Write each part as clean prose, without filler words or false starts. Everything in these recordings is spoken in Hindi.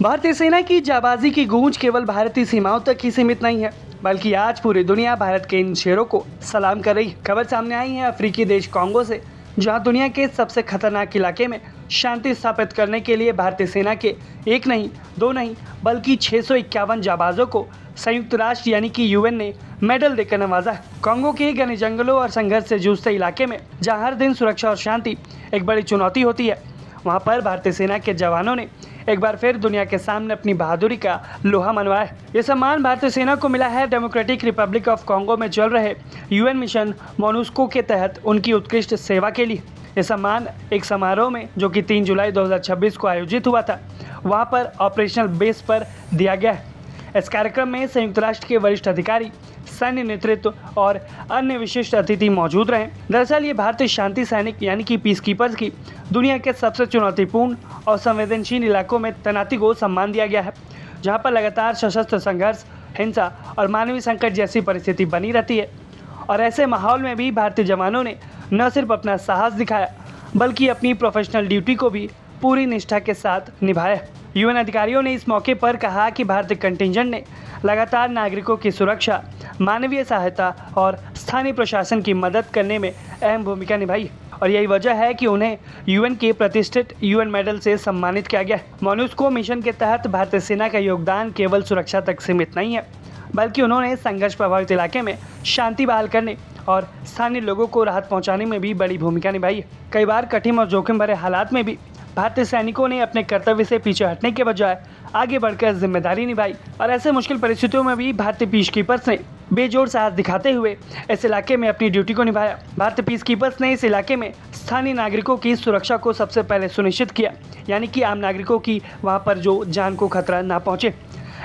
भारतीय सेना की जाबाजी की गूंज केवल भारतीय सीमाओं तक ही सीमित नहीं है, बल्कि आज पूरी दुनिया भारत के इन शेरों को सलाम कर रही है। खबर सामने आई है अफ्रीकी देश कांगो से, जहां दुनिया के सबसे खतरनाक इलाके में शांति स्थापित करने के लिए भारतीय सेना के एक नहीं, दो नहीं, बल्कि 651 जाबाजों को संयुक्त राष्ट्र यानी कि यूएन ने मेडल देकर नवाजा है। कांगो के घने जंगलों और संघर्ष से जूझते इलाके में, जहां हर दिन सुरक्षा और शांति एक बड़ी चुनौती होती है, वहां पर भारतीय सेना के जवानों ने एक बार फिर दुनिया के सामने अपनी बहादुरी का लोहा मनवाया है। ये सम्मान भारतीय सेना को मिला है डेमोक्रेटिक रिपब्लिक ऑफ कांगो में चल रहे यूएन मिशन मोनुस्को के तहत उनकी उत्कृष्ट सेवा के लिए। ये सम्मान एक समारोह में, जो कि 3 जुलाई 2026 को आयोजित हुआ था, वहां पर ऑपरेशनल बेस पर दिया गया है। इस कार्यक्रम में संयुक्त राष्ट्र के वरिष्ठ अधिकारी, सैन्य नेतृत्व और अन्य विशिष्ट अतिथि मौजूद रहे। दरअसल ये भारतीय शांति सैनिक यानी कि पीस कीपर्स की दुनिया के सबसे चुनौतीपूर्ण और संवेदनशील इलाकों में तैनाती को सम्मान दिया गया है, जहां पर लगातार सशस्त्र संघर्ष, हिंसा और मानवीय संकट जैसी परिस्थिति बनी रहती है। और ऐसे माहौल में भी भारतीय जवानों ने न सिर्फ अपना साहस दिखाया, बल्कि अपनी प्रोफेशनल ड्यूटी को भी पूरी निष्ठा के साथ निभाया। यूएन अधिकारियों ने इस मौके पर कहा कि भारतीय कंटिंजेंट ने लगातार नागरिकों की सुरक्षा, मानवीय सहायता और स्थानीय प्रशासन की मदद करने में अहम भूमिका निभाई, और यही वजह है कि उन्हें यूएन के प्रतिष्ठित यूएन मेडल से सम्मानित किया गया। मोनुस्को मिशन के तहत भारतीय सेना का योगदान केवल सुरक्षा तक सीमित नहीं है, बल्कि उन्होंने संघर्ष प्रभावित इलाके में शांति बहाल करने और स्थानीय लोगों को राहत पहुंचाने में भी बड़ी भूमिका निभाई है। कई बार कठिन और जोखिम भरे हालात में भी भारतीय सैनिकों ने अपने कर्तव्य से पीछे हटने के बजाय आगे बढ़कर जिम्मेदारी निभाई, और ऐसे मुश्किल परिस्थितियों में भी भारतीय पीस कीपर्स ने बेजोड़ साहस दिखाते हुए इस इलाके में अपनी ड्यूटी को निभाया। भारतीय पीस कीपर्स ने इस इलाके में स्थानीय नागरिकों की सुरक्षा को सबसे पहले सुनिश्चित किया, यानी कि आम नागरिकों की वहां पर जो जान को खतरा ना पहुंचे।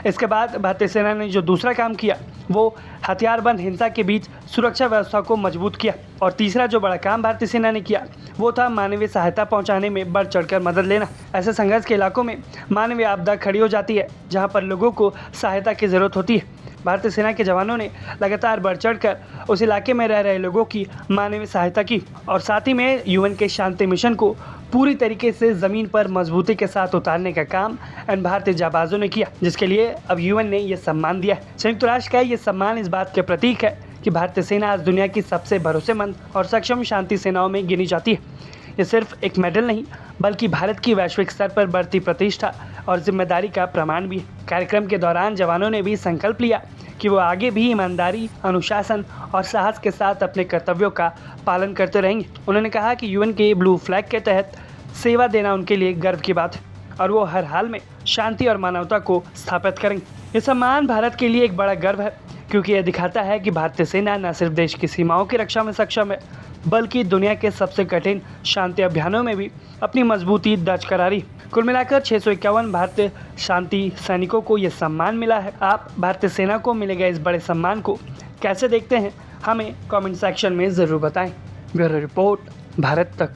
इसके बाद भारतीय सेना ने जो दूसरा काम किया, वो हथियारबंद हिंसा के बीच सुरक्षा व्यवस्था को मजबूत किया। और तीसरा जो बड़ा काम भारतीय सेना ने किया, वो था मानवीय सहायता पहुंचाने में बढ़ चढ़कर मदद लेना। ऐसे संघर्ष के इलाकों में मानवीय आपदा खड़ी हो जाती है, जहां पर लोगों को सहायता की ज़रूरत होती है। भारतीय सेना के जवानों ने लगातार बढ़ चढ़कर उस इलाके में रह रहे लोगों की मानवीय सहायता की, और साथ ही में यूएन के शांति मिशन को पूरी तरीके से ज़मीन पर मजबूती के साथ उतारने का काम इन भारतीय जाबाजों ने किया, जिसके लिए अब यूएन ने यह सम्मान दिया है। संयुक्त राष्ट्र का यह सम्मान इस बात के प्रतीक है कि भारतीय सेना आज दुनिया की सबसे भरोसेमंद और सक्षम शांति सेनाओं में गिनी जाती है। ये सिर्फ एक मेडल नहीं, बल्कि भारत की वैश्विक स्तर पर बढ़ती प्रतिष्ठा और जिम्मेदारी का प्रमाण भी है। कार्यक्रम के दौरान जवानों ने भी संकल्प लिया कि वो आगे भी ईमानदारी, अनुशासन और साहस के साथ अपने कर्तव्यों का पालन करते रहेंगे। उन्होंने कहा कि यूएन के ब्लू फ्लैग के तहत सेवा देना उनके लिए गर्व की बात है, और वो हर हाल में शांति और मानवता को स्थापित करेंगे। ये सम्मान भारत के लिए एक बड़ा गर्व है, क्योंकि यह दिखाता है कि भारतीय सेना न सिर्फ देश की सीमाओं की रक्षा में सक्षम है, बल्कि दुनिया के सबसे कठिन शांति अभियानों में भी अपनी मजबूती दर्ज करा रही। कुल मिलाकर 651 भारतीय शांति सैनिकों को यह सम्मान मिला है। आप भारतीय सेना को मिले गए इस बड़े सम्मान को कैसे देखते हैं, हमें कमेंट सेक्शन में ज़रूर बताएं। ब्यूरो रिपोर्ट, भारत तक।